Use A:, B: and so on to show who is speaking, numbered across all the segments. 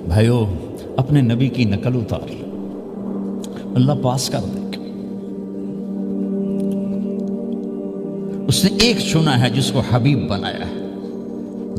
A: بھائیو اپنے نبی کی نقل اتار، اللہ پاس کر دے گا۔ اس نے ایک چنا ہے جس کو حبیب بنایا ہے،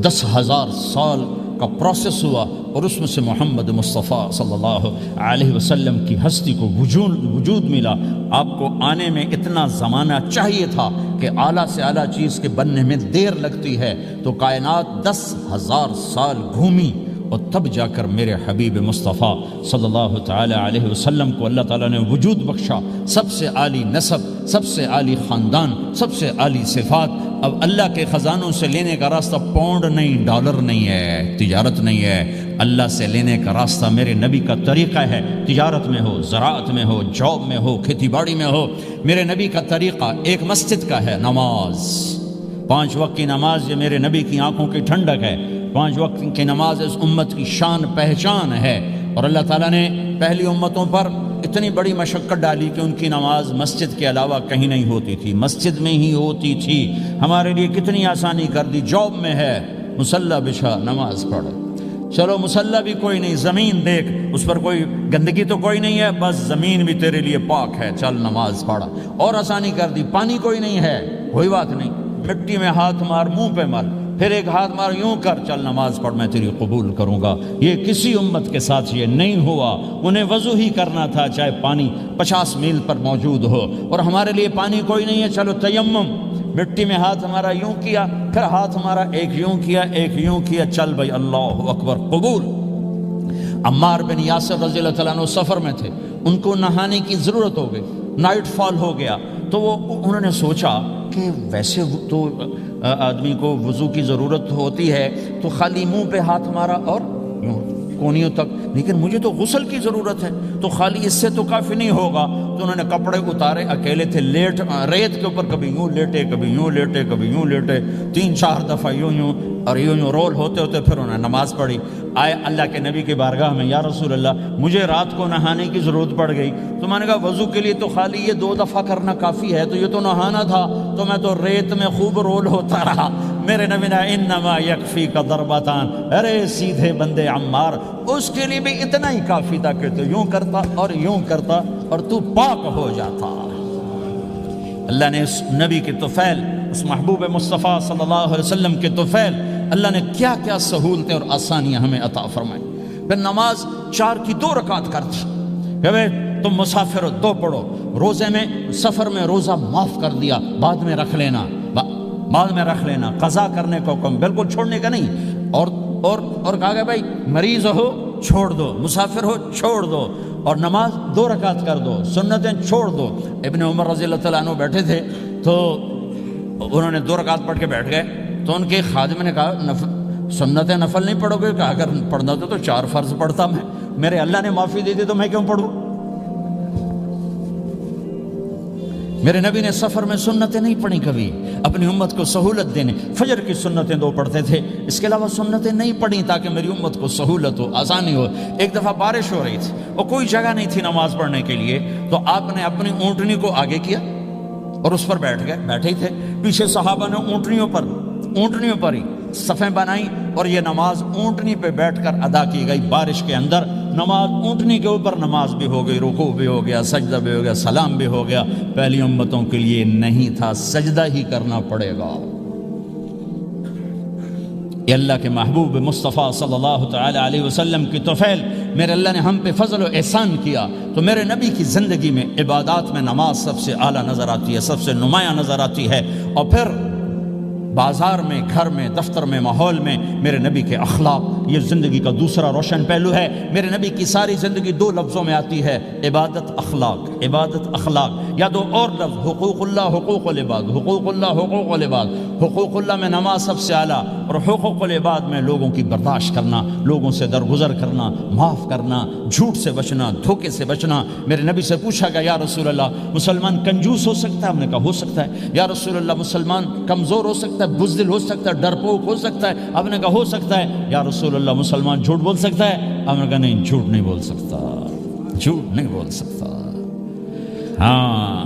A: 10,000 سال کا پروسیس ہوا اور اس میں سے محمد مصطفیٰ صلی اللہ علیہ وسلم کی ہستی کو وجود ملا۔ آپ کو آنے میں اتنا زمانہ چاہیے تھا کہ اعلیٰ سے اعلیٰ چیز کے بننے میں دیر لگتی ہے، تو کائنات 10,000 سال گھومی اور تب جا کر میرے حبیب مصطفیٰ صلی اللہ تعالی علیہ وسلم کو اللہ تعالیٰ نے وجود بخشا، سب سے عالی نسب، سب سے عالی خاندان، سب سے عالی صفات۔ اب اللہ کے خزانوں سے لینے کا راستہ پاؤنڈ نہیں، ڈالر نہیں ہے، تجارت نہیں ہے، اللہ سے لینے کا راستہ میرے نبی کا طریقہ ہے۔ تجارت میں ہو، زراعت میں ہو، جاب میں ہو، کھیتی باڑی میں ہو، میرے نبی کا طریقہ ایک مسجد کا ہے، نماز، 5 وقت کی نماز، یہ میرے نبی کی آنکھوں کی ٹھنڈک ہے۔ 5 وقت کی نماز اس امت کی شان پہچان ہے، اور اللہ تعالیٰ نے پہلی امتوں پر اتنی بڑی مشقت ڈالی کہ ان کی نماز مسجد کے علاوہ کہیں نہیں ہوتی تھی، مسجد میں ہی ہوتی تھی۔ ہمارے لیے کتنی آسانی کر دی، جاب میں ہے مصلی بچھا نماز پڑھ، چلو مصلی بھی کوئی نہیں، زمین دیکھ اس پر کوئی گندگی تو کوئی نہیں ہے، بس زمین بھی تیرے لیے پاک ہے، چل نماز پڑھ۔ اور آسانی کر دی، پانی کوئی نہیں ہے، کوئی بات نہیں، مٹی میں ہاتھ مار، منہ پہ مل، پھر ایک ہاتھ مار، یوں کر، چل نماز پڑھ، میں تیری قبول کروں گا۔ یہ کسی امت کے ساتھ یہ نہیں ہوا، انہیں وضو ہی کرنا تھا چاہے پانی 50 میل پر موجود ہو، اور ہمارے لیے پانی کوئی نہیں ہے، چلو تیمم، مٹی میں ہاتھ ہمارا یوں کیا، پھر ہاتھ ہمارا ایک یوں کیا، ایک یوں کیا، چل بھائی اللہ اکبر قبول۔ عمار بن یاسر رضی اللہ تعالیٰ عنہ سفر میں تھے، ان کو نہانے کی ضرورت ہو گئی، نائٹ فال ہو گیا، تو انہوں نے سوچا کہ ویسے تو آدمی کو وضو کی ضرورت ہوتی ہے تو خالی منہ پہ ہاتھ مارا اور کونیوں تک، لیکن مجھے تو غسل کی ضرورت ہے، تو خالی اس سے تو کافی نہیں ہوگا، تو انہوں نے کپڑے اتارے، اکیلے تھے، ریت کے اوپر کبھی یوں لیٹے، کبھی یوں لیٹے، کبھی یوں لیٹے، 3-4 دفعہ یوں اور یوں رول ہوتے ہوتے پھر انہوں نے نماز پڑھی۔ آئے اللہ کے نبی کی بارگاہ میں، یا رسول اللہ مجھے رات کو نہانے کی ضرورت پڑ گئی، تو میں نے کہا وضو کے لیے تو خالی یہ 2 دفعہ کرنا کافی ہے، تو یہ تو نہانا تھا، تو میں تو ریت میں خوب رول ہوتا رہا۔ میرے نبی نے انما یکفیک ضربتان، ارے سیدھے بندے عمار، اس کے لیے بھی اتنا ہی کافی تھا کہ تو یوں کرتا اور یوں کرتا اور تو پاک ہو جاتا۔ اللہ نے اس نبی کے طفیل، اس محبوب مصطفیٰ صلی اللہ علیہ وسلم کے طفیل، اللہ نے کیا کیا سہولتیں اور آسانیاں ہمیں عطا فرمائیں۔ پھر نماز 4 کی 2 رکعت کرتی کہ بھئی تم مسافر ہو 2 پڑھو، روزے میں سفر میں روزہ معاف کر دیا، بعد میں رکھ لینا، بعد میں رکھ لینا، قضا کرنے کو حکم، بالکل چھوڑنے کا نہیں، اور کہا گیا بھائی مریض ہو چھوڑ دو، مسافر ہو چھوڑ دو، اور نماز 2 رکعت کر دو، سنتیں چھوڑ دو۔ ابن عمر رضی اللہ تعالیٰ عنہ بیٹھے تھے تو انہوں نے 2 رکعت پڑھ کے بیٹھ گئے، تو ان کے خادم نے کہا سنتیں نفل نہیں پڑھو گے؟ کہا اگر پڑھنا تو 4 فرض پڑھتا میں، میرے اللہ نے معافی دے دی تو میں کیوں پڑھوں؟ میرے نبی نے سفر میں سنتیں نہیں پڑھی کبھی، اپنی امت کو سہولت دینے، فجر کی سنتیں 2 پڑھتے تھے، اس کے علاوہ سنتیں نہیں پڑھی تاکہ میری امت کو سہولت ہو، آسانی ہو۔ ایک دفعہ بارش ہو رہی تھی اور کوئی جگہ نہیں تھی نماز پڑھنے کے لیے، تو آپ نے اپنی اونٹنی کو آگے کیا اور اس پر بیٹھ گئے، بیٹھے ہی تھے، پیچھے صحابہ نے اونٹنیوں پر ہی صفیں بنائی، اور یہ نماز اونٹنی پہ بیٹھ کر ادا کی گئی بارش کے اندر۔ نماز اونٹنی کے اوپر نماز بھی ہو گئی، رکوع بھی ہو گیا، سجدہ بھی ہو گیا، سلام بھی ہو گیا۔ پہلی امتوں کے لیے نہیں تھا، سجدہ ہی کرنا پڑے گا۔ یہ اللہ کے محبوب مصطفیٰ صلی اللہ تعالی علیہ وسلم کی طفیل، میرے اللہ نے ہم پہ فضل و احسان کیا، تو میرے نبی کی زندگی میں عبادات میں نماز سب سے اعلیٰ نظر آتی ہے، سب سے نمایاں نظر آتی ہے، اور پھر بازار میں، گھر میں، دفتر میں، ماحول میں میرے نبی کے اخلاق، یہ زندگی کا دوسرا روشن پہلو ہے۔ میرے نبی کی ساری زندگی 2 لفظوں میں آتی ہے، عبادت اخلاق، عبادت اخلاق، یا 2 اور لفظ، حقوق اللہ حقوق العباد، حقوق اللہ حقوق العباد۔ حقوق اللہ میں نماز سب سے اعلیٰ، اور حقوق العباد میں لوگوں کی برداشت کرنا، لوگوں سے درگزر کرنا، معاف کرنا، جھوٹ سے بچنا، دھوکے سے بچنا۔ میرے نبی سے پوچھا گیا یا رسول اللہ مسلمان کنجوس ہو سکتا ہے؟ ہم نے کہا ہو سکتا ہے۔ یا رسول اللہ مسلمان کمزور ہو سکتا ہے، بزدل ہو سکتا ہے، ڈرپوک ہو سکتا ہے؟ آپ نے کہا ہو سکتا ہے۔ یا رسول اللہ مسلمان جھوٹ بول سکتا ہے؟ آپ نے کہا نہیں، جھوٹ نہیں بول سکتا، جھوٹ نہیں بول سکتا۔ ہاں،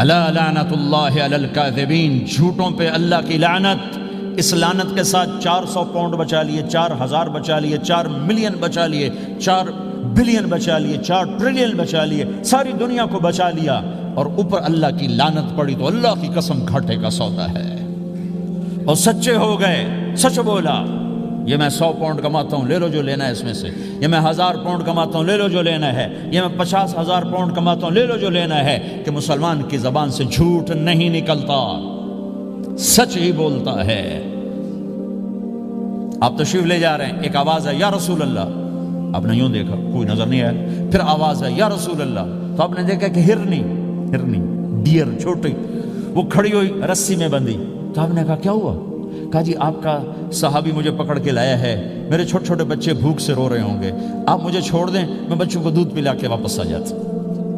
A: الا لعنت اللہ علی الکاذبین، جھوٹوں پہ اللہ کی لعنت۔ اس لعنت کے ساتھ 400 پاؤنڈ بچا لیے، 4000 بچا لیے، 4 ملین بچا لیے، 4 بلین بچا لیے، 4 ٹریلین بچا لیے، ساری دنیا کو بچا لیا، اور اوپر اللہ کی لعنت پڑی تو اللہ کی قسم گھاٹے کا سودا ہے۔ اور سچے ہو گئے، سچ بولا، یہ میں 100 پاؤنڈ کماتا ہوں، لے لو جو لینا ہے اس میں سے، یہ میں 1000 پاؤنڈ کماتا ہوں، لے لو جو لینا ہے، یہ میں 50,000 پاؤنڈ کماتا ہوں، لے لو جو لینا ہے، کہ مسلمان کی زبان سے جھوٹ نہیں نکلتا، سچ ہی بولتا ہے۔ آپ تشریف لے جا رہے ہیں، ایک آواز ہے یا رسول اللہ، آپ نے یوں دیکھا کوئی نظر نہیں آیا، پھر آواز ہے یا رسول اللہ، تو آپ نے دیکھا کہ ہرنی ڈیر چھوٹی وہ کھڑی ہوئی رسی میں بندھی، تو آپ نے کہا کیا ہوا؟ کہا جی آپ کا صحابی مجھے پکڑ کے لایا ہے، میرے چھوٹے چھوٹے بچے بھوک سے رو رہے ہوں گے، آپ مجھے چھوڑ دیں، میں بچوں کو دودھ پلا کے واپس آ جاتا،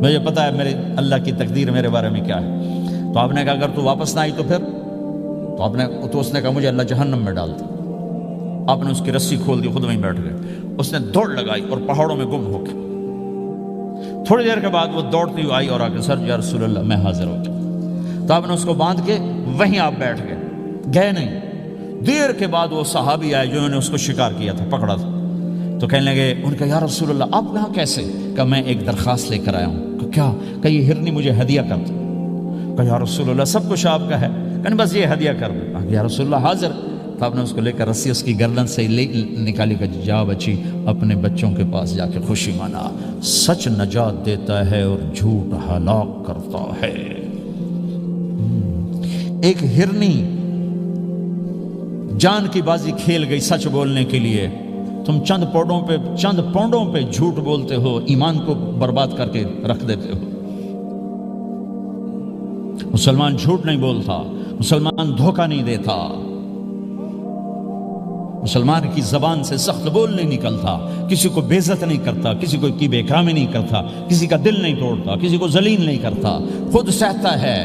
A: مجھے پتا ہے میرے اللہ کی تقدیر میرے بارے میں کیا ہے۔ تو آپ نے کہا اگر تو واپس نہ آئی تو پھر؟ تو اس نے کہا مجھے اللہ جہنم میں ڈال دے۔ آپ نے اس کی رسی کھول دی، خود وہیں بیٹھ گئے، اس نے دوڑ لگائی اور پہاڑوں میں گم ہو گئی۔ تھوڑی دیر کے بعد وہ دوڑتی ہوئی آئی اور آ کے سر یا رسول اللہ میں حاضر ہو گیا، تو آپ نے اس کو باندھ کے وہیں آپ بیٹھ گئے نہیں۔ دیر کے بعد وہ صحابی آئے جنہوں نے اس کو شکار کیا تھا، پکڑا تھا، تو کہنے لگے، ان کا یا رسول اللہ آپ یہاں کیسے؟ کہ میں ایک درخواست لے کر آیا ہوں۔ کہ کیا؟ کہ یہ ہرنی مجھے ہدیہ کر دو۔ کہ یا رسول اللہ سب کچھ آپ کا ہے، کہ بس یہ ہدیہ کر دو۔ یا رسول اللہ حاضر۔ تو آپ نے اس کو لے کر رسی اس کی گردن سے نکالی، کہ جا بچی اپنے بچوں کے پاس جا کے خوشی منا، سچ نجات دیتا ہے اور جھوٹ ہلاک کرتا ہے۔ ایک ہرنی جان کی بازی کھیل گئی سچ بولنے کے لیے، تم چند پونڈوں پہ جھوٹ بولتے ہو، ایمان کو برباد کر کے رکھ دیتے ہو۔ مسلمان جھوٹ نہیں بولتا، مسلمان دھوکہ نہیں دیتا، مسلمان کی زبان سے سخت بول نہیں نکلتا، کسی کو بے عزت نہیں کرتا، کسی کو کی بے اکرامی نہیں کرتا، کسی کا دل نہیں توڑتا، کسی کو ذلیل نہیں کرتا، خود سہتا ہے،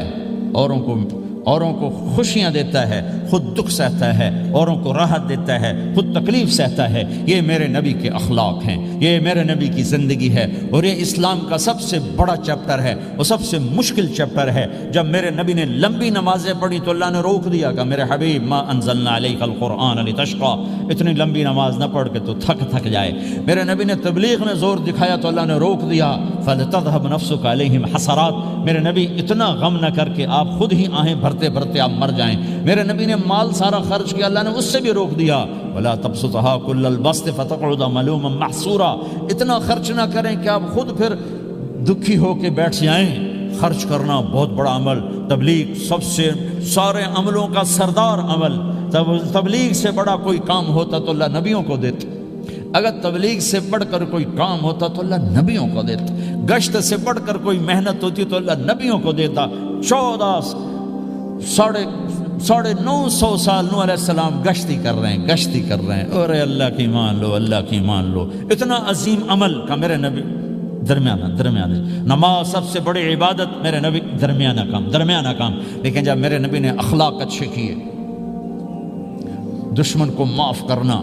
A: اوروں کو خوشیاں دیتا ہے، خود دکھ سہتا ہے، اوروں کو راحت دیتا ہے، خود تکلیف سہتا ہے۔ یہ میرے نبی کے اخلاق ہیں، یہ میرے نبی کی زندگی ہے، اور یہ اسلام کا سب سے بڑا چیپٹر ہے، وہ سب سے مشکل چیپٹر ہے۔ جب میرے نبی نے لمبی نمازیں پڑھی تو اللہ نے روک دیا کہ میرے حبیب ما انزلنا علیک القرآن لتشقى، اتنی لمبی نماز نہ پڑھ کے تو تھک جائے۔ میرے نبی نے تبلیغ میں زور دکھایا تو اللہ نے روک دیا، فلتذهب نفسك علیہم حسرات، میرے نبی اتنا غم نہ کر کے آپ خود ہی آہیں بھرتے آپ مر جائیں۔ میرے نبی نے مال سارا خرچ کیا، اللہ نے اس سے بھی روک دیا، ولا تبسطها كل البسط فتقعد ملوما محسورا، اتنا خرچ نہ کریں کہ آپ خود پھر دکھی ہو کے بیٹھ جائیں۔ خرچ کرنا بہت بڑا عمل، تبلیغ سب سے سارے عملوں کا سردار عمل، تبلیغ سے بڑا کوئی کام ہوتا تو اللہ نبیوں کو دیتا، اگر تبلیغ سے بڑھ کر کوئی کام ہوتا تو اللہ نبیوں کو دیتا، گشت سے بڑھ کر کوئی محنت ہوتی تو اللہ نبیوں کو دیتا۔ 950 سال نوح علیہ السلام گشتی کر رہے ہیں، اور اللہ کی مان لو، اللہ کی مان لو، اتنا عظیم عمل کا میرے نبی درمیانہ نماز سب سے بڑی عبادت، میرے نبی درمیانہ کام، لیکن جب میرے نبی نے اخلاق اچھے کیے، دشمن کو معاف کرنا،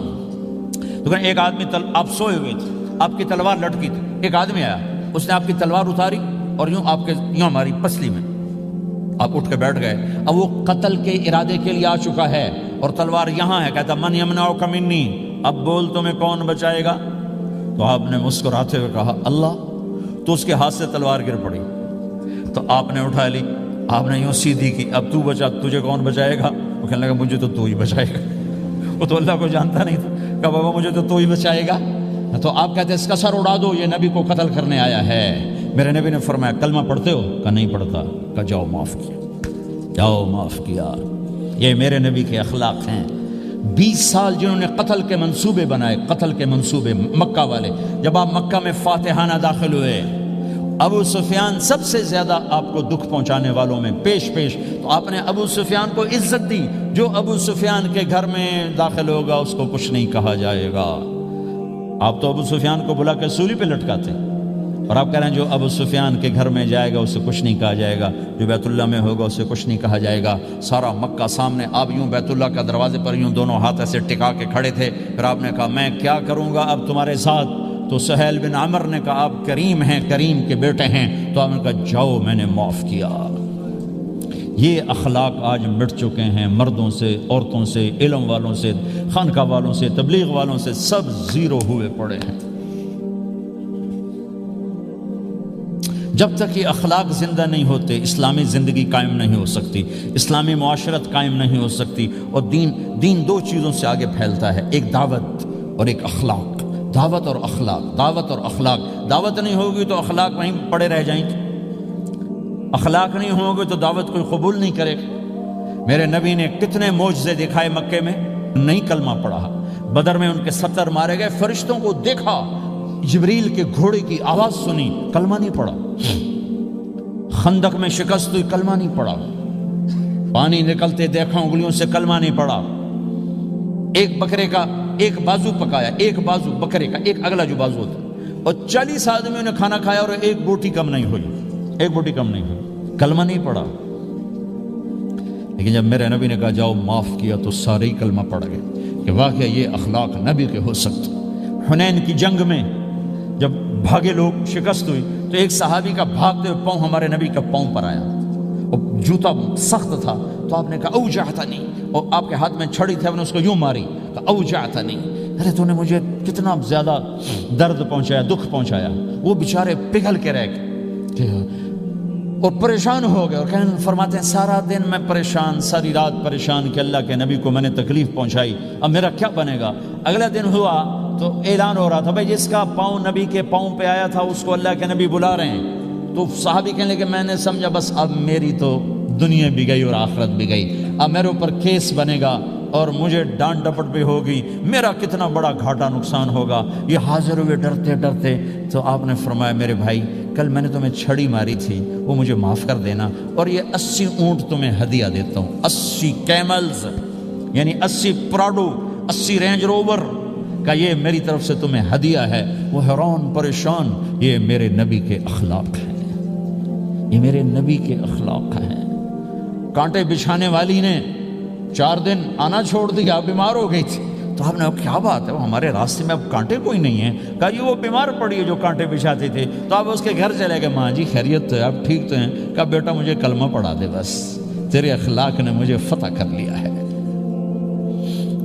A: تو ایک آدمی آپ سوئے ہوئے تھے، آپ کی تلوار لٹکی تھی، ایک آدمی آیا، اس نے آپ کی تلوار اتاری اور یوں ہماری پسلی میں، آپ اٹھ کے بیٹھ گئے، اب وہ قتل کے ارادے کے لیے آ چکا ہے اور تلوار یہاں ہے، کہتا من یمنعک منی، اب بول تمہیں کون بچائے گا؟ تو آپ نے مسکراتے ہوئے کہا اللہ، تو اس کے ہاتھ سے تلوار گر پڑی، تو آپ نے اٹھا لی، آپ نے یوں سیدھی کی، اب تو بچا، تجھے کون بچائے گا؟ وہ کہنے لگا مجھے تو ہی بچائے گا، وہ تو اللہ کو جانتا نہیں تھا، کہا بابا مجھے تو ہی بچائے گا۔ تو آپ کہتے ہیں اس کا سر اڑا دو، یہ نبی کو قتل کرنے آیا ہے۔ میرے نبی نے فرمایا کلمہ پڑھتے ہو؟ کہا نہیں پڑھتا۔ کہا جاؤ معاف کیا۔ یہ میرے نبی کے اخلاق ہیں۔ 20 سال جنہوں نے قتل کے منصوبے بنائے، مکہ والے، جب آپ مکہ میں فاتحانہ داخل ہوئے، ابو سفیان سب سے زیادہ آپ کو دکھ پہنچانے والوں میں پیش تو آپ نے ابو سفیان کو عزت دی۔ جو ابو سفیان کے گھر میں داخل ہوگا اس کو کچھ نہیں کہا جائے گا۔ آپ تو ابو سفیان کو بلا کے سولی پہ لٹکاتے، اور آپ کہہ رہے ہیں جو ابو سفیان کے گھر میں جائے گا اسے کچھ نہیں کہا جائے گا، جو بیت اللہ میں ہوگا اسے کچھ نہیں کہا جائے گا۔ سارا مکہ سامنے، آپ یوں بیت اللہ کا دروازے پر یوں دونوں ہاتھ ایسے ٹکا کے کھڑے تھے۔ پھر آپ نے کہا میں کیا کروں گا اب تمہارے ساتھ؟ تو سہیل بن عمر نے کہا آپ کریم ہیں، کریم کے بیٹے ہیں، تو آپ نے کہا جاؤ میں نے معاف کیا۔ یہ اخلاق آج مٹ چکے ہیں، مردوں سے، عورتوں سے، علم والوں سے، خانقاہ والوں سے، تبلیغ والوں سے، سب زیرو ہوئے پڑے ہیں۔ جب تک یہ اخلاق زندہ نہیں ہوتے اسلامی زندگی قائم نہیں ہو سکتی، اسلامی معاشرت قائم نہیں ہو سکتی، اور دین دو چیزوں سے آگے پھیلتا ہے، ایک دعوت اور ایک اخلاق۔ دعوت اور اخلاق، دعوت اور اخلاق۔ دعوت نہیں ہوگی تو اخلاق وہیں پڑے رہ جائیں گے، اخلاق نہیں ہوں گے تو دعوت کوئی قبول نہیں کرے گا۔ میرے نبی نے کتنے معجزے دکھائے مکے میں، نہیں کلمہ پڑھا۔ بدر میں ان کے 70 مارے گئے، فرشتوں کو دیکھا، جبریل کے گھوڑے کی آواز سنی، کلمہ نہیں پڑھا۔ خندق میں شکست ہوئی، کلمہ نہیں پڑھا۔ پانی نکلتے دیکھا، انگلیوں سے کلمہ نہیں پڑھا۔ ایک بکرے کا ایک بازو پکایا، ایک بازو بکرے کا، ایک اگلا جو بازو ہوتا، اور 40 آدمیوں نے کھانا کھایا اور ایک بوٹی کم نہیں ہوئی، ایک بوٹی کم نہیں ہوئی، کلمہ نہیں پڑھا۔ لیکن جب میرے نبی نے کہا جاؤ معاف کیا تو سارے ہی کلمہ پڑھ گئے کہ واقعہ یہ اخلاق نبی کے ہو سکتے۔ حنین کی جنگ میں جب بھاگے لوگ، شکست ہوئی، تو ایک صحابی کا بھاگتے ہوئے پاؤں ہمارے نبی کا پاؤں پر آیا، اور جوتا سخت تھا، تو آپ نے کہا اوجعتنی، اور آپ کے ہاتھ میں چھڑی تھی، آپ نے اس کو یوں ماری، کہا اوجعتنی، ارے تو نے مجھے کتنا زیادہ درد پہنچایا، دکھ پہنچایا۔ وہ بیچارے پگھل کے رہ گئے اور پریشان ہو گئے، اور فرماتے ہیں سارا دن میں پریشان، ساری رات پریشان کہ اللہ کے نبی کو میں نے تکلیف پہنچائی، اب میرا کیا بنے گا۔ اگلا دن ہوا تو اعلان ہو رہا تھا بھائی جس کا پاؤں نبی کے پاؤں پہ آیا تھا اس کو اللہ کے نبی بلا رہے ہیں۔ تو صحابی کہنے لگے میں نے سمجھا بس اب میری تو دنیا بھی گئی اور آخرت بھی گئی، اب میرے اوپر کیس بنے گا اور مجھے ڈانٹ ڈپٹ بھی ہوگی، میرا کتنا بڑا گھاٹا نقصان ہوگا۔ یہ حاضر ہوئے ڈرتے ڈرتے، تو آپ نے فرمایا میرے بھائی کل میں نے تمہیں چھڑی ماری تھی، وہ مجھے معاف کر دینا، اور یہ 80 اونٹ تمہیں ہدیہ دیتا ہوں، 80 کیملز یعنی 80 پراڈو، 80 رینج روور کا یہ میری طرف سے تمہیں ہدیہ ہے۔ وہ حیران پریشان، یہ میرے نبی کے اخلاق ہیں، یہ میرے نبی کے اخلاق ہیں۔ کانٹے بچھانے والی نے 4 دن آنا چھوڑ دیا، بیمار ہو گئی تھی، تو آپ نے کہا کیا بات ہے، وہ ہمارے راستے میں اب کانٹے کوئی نہیں ہیں؟ کہا یہ وہ بیمار پڑی ہے جو کانٹے بچھاتی تھی۔ تو آپ اس کے گھر چلے گئے، ماں جی خیریت تو ہے، آپ ٹھیک تو ہیں؟ کہا بیٹا مجھے کلمہ پڑھا دے، بس تیرے اخلاق نے مجھے فتح کر لیا ہے۔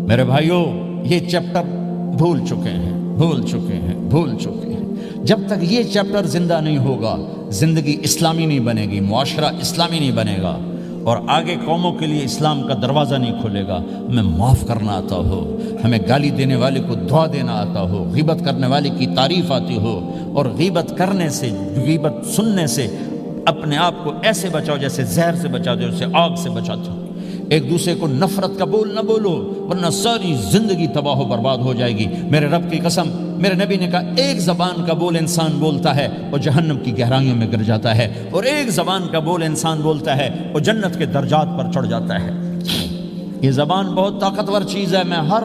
A: میرے بھائیوں یہ چیپٹر بھول چکے ہیں، بھول چکے ہیں، بھول چکے ہیں۔ جب تک یہ چیپٹر زندہ نہیں ہوگا زندگی اسلامی نہیں بنے گی، معاشرہ اسلامی نہیں بنے گا، اور آگے قوموں کے لیے اسلام کا دروازہ نہیں کھلے گا۔ ہمیں معاف کرنا آتا ہو، ہمیں گالی دینے والے کو دعا دینا آتا ہو، غیبت کرنے والے کی تعریف آتی ہو، اور غیبت کرنے سے، غیبت سننے سے اپنے آپ کو ایسے بچاؤ جیسے زہر سے بچاتے ہو، اسے آگ سے بچاتے ہو۔ ایک دوسرے کو نفرت کا بول نہ بولو ورنہ ساری زندگی تباہ و برباد ہو جائے گی۔ میرے رب کی قسم، میرے نبی نے کہا ایک زبان کا بول انسان بولتا ہے اور جہنم کی گہرائیوں میں گر جاتا ہے، اور ایک زبان کا بول انسان بولتا ہے اور جنت کے درجات پر چڑھ جاتا ہے۔ یہ زبان بہت طاقتور چیز ہے، میں ہر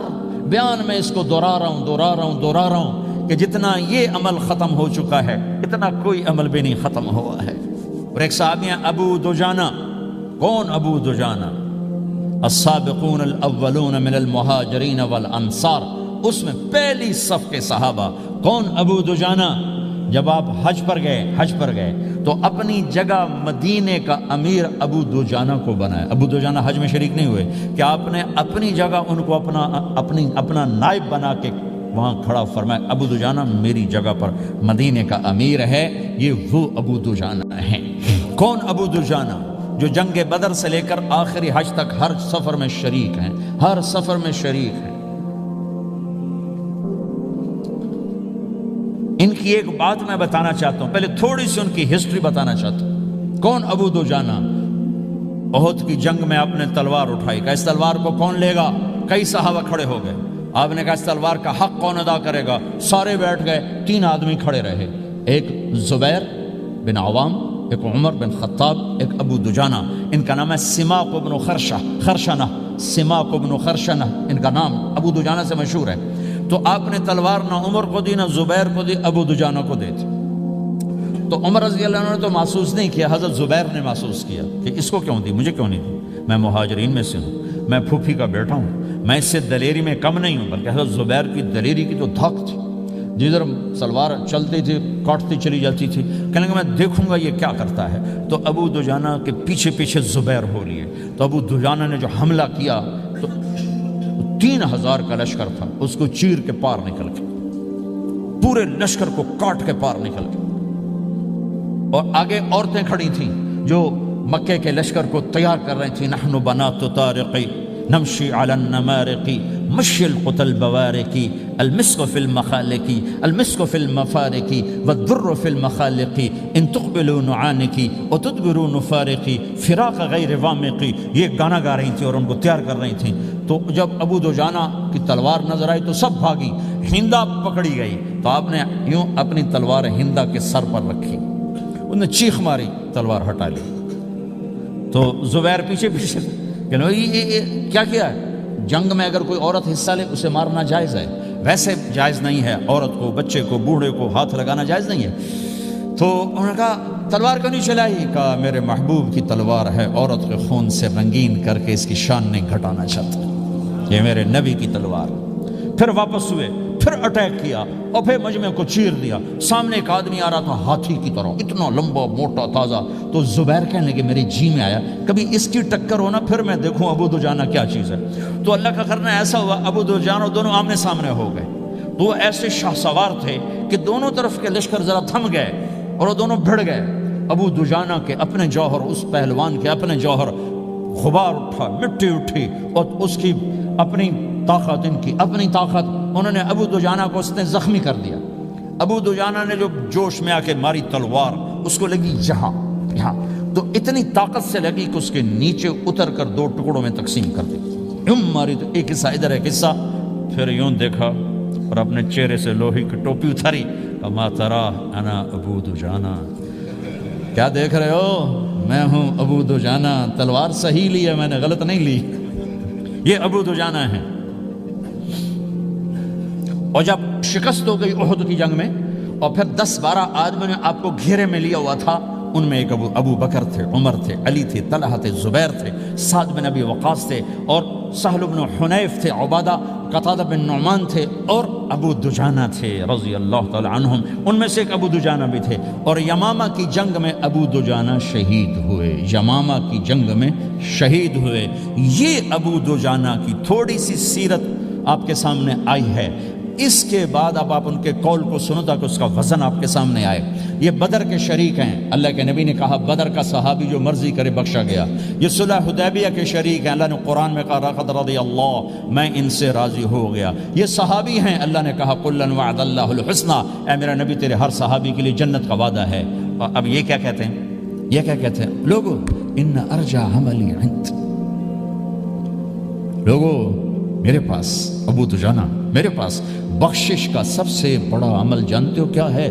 A: بیان میں اس کو دہرا رہا ہوں کہ جتنا یہ عمل ختم ہو چکا ہے اتنا کوئی عمل بھی نہیں ختم ہوا ہے۔ اور ایک صحابی ہیں ابو دجانہ۔ کون ابو دجانہ؟ السابقون الاولون من المہاجرین والانصار، اس میں پہلی صف کے صحابہ۔ کون ابو دجانہ؟ جب آپ حج پر گئے تو اپنی جگہ مدینے کا امیر ابو دجانہ کو بنایا۔ ابو دجانہ حج میں شریک نہیں ہوئے کہ آپ نے اپنی جگہ ان کو اپنا نائب بنا کے وہاں کھڑا فرمایا ابو دجانہ میری جگہ پر مدینے کا امیر ہے، یہ وہ ابو دجانہ ہیں۔ کون ابو دجانہ؟ جو جنگ بدر سے لے کر آخری حج تک ہر سفر میں شریک ہیں، ہر سفر میں شریک ہیں۔ ان کی ایک بات میں بتانا چاہتا ہوں، پہلے تھوڑی سی ان کی ہسٹری بتانا چاہتا ہوں۔ کون ابو دجانہ؟ احد کی جنگ میں آپ نے تلوار اٹھائی، کہا اس تلوار کو کون لے گا؟ کئی صحابہ کھڑے ہو گئے۔ آپ نے کہا اس تلوار کا حق کون ادا کرے گا؟ سارے بیٹھ گئے، 3 آدمی کھڑے رہے، ایک زبیر بن عوام، ایک عمر بن خطاب، ایک ابو دجانہ۔ ان کا نام ہے سماق بن خرشنہ، سماق بن خرشنہ ان کا نام ابو دجانہ سے مشہور ہے۔ تو آپ نے تلوار نہ عمر کو دی، نہ زبیر کو دی، ابو دجانہ کو دی تھی۔ تو عمر رضی اللہ عنہ نے تو محسوس نہیں کیا، حضرت زبیر نے محسوس کیا کہ اس کو کیوں دی، مجھے کیوں نہیں دی؟ میں مہاجرین میں سے ہوں، میں پھوپھی کا بیٹا ہوں، میں اس سے دلیری میں کم نہیں ہوں، بلکہ حضرت زبیر کی دلیری کی تو دھک تھی۔ جدھر سلوار چلتی تھی کاٹتی چلی جاتی تھی، کہنے لگا میں دیکھوں گا یہ کیا کرتا ہے۔ تو ابو دجانہ کے پیچھے پیچھے زبیر ہو لیے، تو ابو دجانہ نے جو حملہ کیا تو 3000 کا لشکر تھا، اس کو چیر کے پار نکل کے، پورے لشکر کو کاٹ کے پار نکل کے، اور آگے عورتیں کھڑی تھیں جو مکے کے لشکر کو تیار کر رہی تھیں۔ نحن بنات طارقی نمشی علی النمارقی مشی القتل بوارقی المسک فی المخالقی المسک فی المفارقی والدر فی المخالقی ان تقبلوا نعانقی وتدبروا نفارقی فراق غیر وامقی، یہ گانا گا رہی تھیں اور ان کو تیار کر رہی تھیں۔ تو جب ابو دجانہ کی تلوار نظر آئی تو سب بھاگی، ہندا پکڑی گئی، تو آپ نے یوں اپنی تلوار ہندا کے سر پر رکھی، انہوں نے چیخ ماری، تلوار ہٹا لی۔ تو زبیر پیچھے پیچھے کہ یہ کیا کیا ہے؟ جنگ میں اگر کوئی عورت حصہ لے اسے مارنا جائز ہے، ویسے جائز نہیں ہے، عورت کو، بچے کو، بوڑھے کو ہاتھ لگانا جائز نہیں ہے۔ تو انہوں نے کہا تلوار کیوں نہیں چلائی؟ کہا میرے محبوب کی تلوار ہے، عورت کے خون سے رنگین کر کے اس کی شان نہیں گھٹانا چاہتا، یہ میرے نبی کی تلوار۔ پھر واپس ہوئے، پھر اٹیک کیا اور پھر مجمع کو چیر دیا۔ سامنے ایک آدمی آ رہا تھا ہاتھی کی طرح، اتنا لمبا موٹا تازہ۔ تو زبیر کہنے لگے میرے جی میں آیا کبھی اس کی ٹکر ہونا، پھر میں دیکھوں ابو دجانہ کیا چیز ہے۔ تو اللہ کا کرنا ایسا ہوا، ابو دجانہ دونوں آمنے سامنے ہو گئے۔ تو وہ ایسے شاہ سوار تھے کہ دونوں طرف کے لشکر ذرا تھم گئے اور وہ دونوں بھڑ گئے۔ ابو دجانہ کے اپنے جوہر، اس پہلوان کے اپنے جوہر، غبار اٹھا، مٹی اٹھی، اور اس کی اپنی طاقت، ان کی اپنی طاقت، انہوں نے ابو دجانہ کو اس نے زخمی کر دیا۔ ابو دجانہ نے جو جوش میں آ کے ماری تلوار، اس کو لگی یہاں، تو اتنی طاقت سے لگی کہ اس کے نیچے اتر کر 2 ٹکڑوں میں تقسیم کر دی۔ یوں ماری تو ایک حصہ ادھر، ایک حصہ، پھر یوں دیکھا اور اپنے چہرے سے لوہے کی ٹوپی اتاری، کما ترا انا ابو دجانہ، کیا دیکھ رہے ہو؟ میں ہوں ابو دجانہ، تلوار صحیح لی ہے میں نے، غلط نہیں لی۔ یہ ابو دجانہ ہیں۔ اور جب شکست ہو گئی احد کی جنگ میں، اور پھر 10-12 آدمیوں نے آپ کو گھیرے میں لیا ہوا تھا، ان میں ایک ابو بکر تھے، عمر تھے، علی تھے، طلحہ تھے، زبیر تھے، سعد بن ابی وقاص تھے، اور سہل بن حنیف تھے، عبادہ قتادہ بن نعمان تھے، اور ابو دجانہ تھے رضی اللہ تعالی عنہم۔ ان میں سے ایک ابو دجانہ بھی تھے، اور یمامہ کی جنگ میں ابو دجانہ شہید ہوئے، یمامہ کی جنگ میں شہید ہوئے۔ یہ ابو دجانہ کی تھوڑی سی سیرت آپ کے سامنے آئی ہے۔ اس کے بعد اب آپ ان کے قول کو سنو تاکہ اس کا وزن آپ کے سامنے آئے۔ یہ بدر کے شریک ہیں، اللہ کے نبی نے کہا بدر کا صحابی جو مرضی کرے بخشا گیا۔ یہ صلح حدیبیہ کے شریک ہیں، اللہ نے قرآن میں کہا لقد رضی اللہ، میں ان سے راضی ہو گیا۔ یہ صحابی ہیں، اللہ نے کہا کلا وعد اللہ الحسنی، اے میرا نبی تیرے ہر صحابی کے لیے جنت کا وعدہ ہے۔ اور اب یہ کیا کہتے ہیں؟ یہ کیا کہتے ہیں لوگو؟ ان ارجع عملی عند، لوگو میرے پاس، ابو دجانہ میرے پاس بخشش کا سب سے بڑا عمل جانتے ہو کیا ہے؟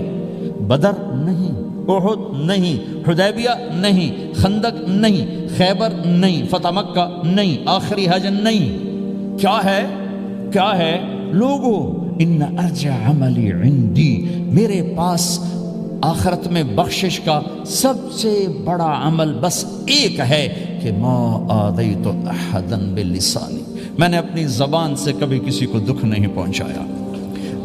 A: بدر نہیں، احد نہیں، حدیبیہ نہیں، خندق نہیں، خیبر نہیں، فتح مکہ نہیں، آخری حج نہیں۔ کیا ہے؟ کیا ہے لوگو؟ ان ارجع عملی عندی، میرے پاس آخرت میں بخشش کا سب سے بڑا عمل بس ایک ہے کہ ما آذیت احدا بلسانی، میں نے اپنی زبان سے کبھی کسی کو دکھ نہیں پہنچایا۔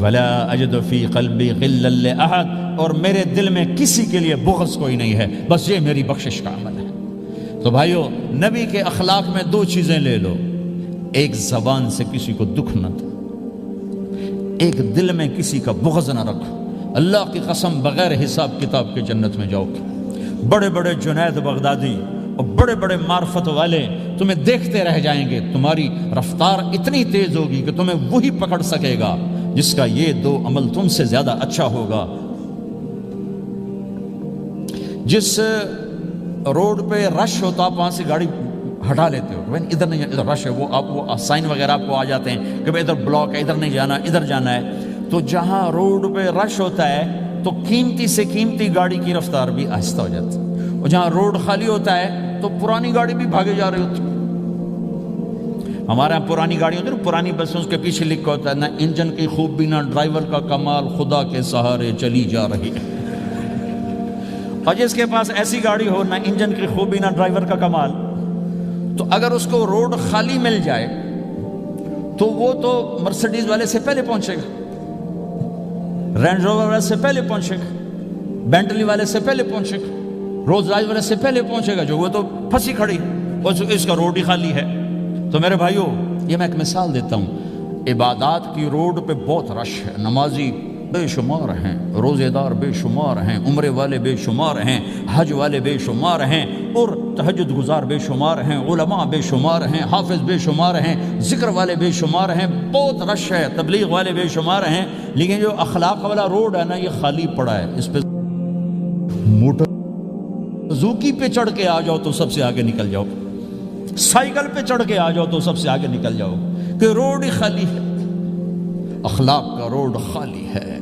A: ولا اجد فی قلبی غلا لاحد، اور میرے دل میں کسی کے لیے بغض کوئی نہیں ہے، بس یہ میری بخشش کا عمل ہے۔ تو بھائیو، نبی کے اخلاق میں 2 چیزیں لے لو، ایک زبان سے کسی کو دکھ نہ دو، ایک دل میں کسی کا بغض نہ رکھو۔ اللہ کی قسم بغیر حساب کتاب کے جنت میں جاؤ گے۔ بڑے بڑے جنید بغدادی اور بڑے بڑے معرفت والے تمہیں دیکھتے رہ جائیں گے، تمہاری رفتار اتنی تیز ہوگی کہ تمہیں وہی پکڑ سکے گا جس کا یہ 2 عمل تم سے زیادہ اچھا ہوگا۔ جس روڈ پہ رش ہوتا آپ وہاں سے گاڑی ہٹا لیتے ہو، بھائی ادھر نہیں، ادھر رش ہے، وہ سائن وغیرہ آپ کو آ جاتے ہیں کہ بھائی ادھر بلاک ہے، ادھر نہیں جانا، ادھر جانا ہے۔ تو جہاں روڈ پہ رش ہوتا ہے تو قیمتی سے قیمتی گاڑی کی رفتار بھی آہستہ ہو جاتی ہے، اور جہاں روڈ خالی ہوتا ہے تو پرانی گاڑی بھی بھاگے جا رہی ہوتی ہے۔ ہمارے یہاں پرانی گاڑی ہوتی ہے نا، پرانی بسوں کے پیچھے لکھا ہوتا ہے نہ انجن کی خوبی نہ ڈرائیور کا کمال، خدا کے سہارے چلی جا رہی ہے۔ اور جس کے پاس ایسی گاڑی ہو، نہ انجن کی خوبی نہ ڈرائیور کا کمال، تو اگر اس کو روڈ خالی مل جائے تو وہ تو مرسڈیز والے سے پہلے پہنچے گا، رینج روور والے سے پہلے پہنچے گا، بینٹلی والے سے پہلے پہنچے گا، رولز رائس والے سے پہلے پہنچے گا، جو وہ تو پھنسی کھڑی اور اس کا روڈ ہی خالی ہے۔ تو میرے بھائیوں، یہ میں ایک مثال دیتا ہوں، عبادات کی روڈ پہ بہت رش ہے، نمازی بے شمار ہیں، روزے دار بے شمار ہیں، عمرے والے بے شمار ہیں، حج والے بے شمار ہیں، اور تہجد گزار بے شمار ہیں، علماء بے شمار ہیں، حافظ بے شمار ہیں، ذکر والے بے شمار ہیں، بہت رش ہے، تبلیغ والے بے شمار ہیں، لیکن جو اخلاق والا روڈ ہے نا، یہ خالی پڑا ہے۔ اس پہ موٹر زوکی پہ چڑھ کے آ جاؤ تو سب سے آگے نکل جاؤ، سائیکل پہ چڑھ کے آ جاؤ تو سب سے آگے نکل جاؤ، کہ روڈ ہی خالی ہے، اخلاق کا روڈ خالی ہے۔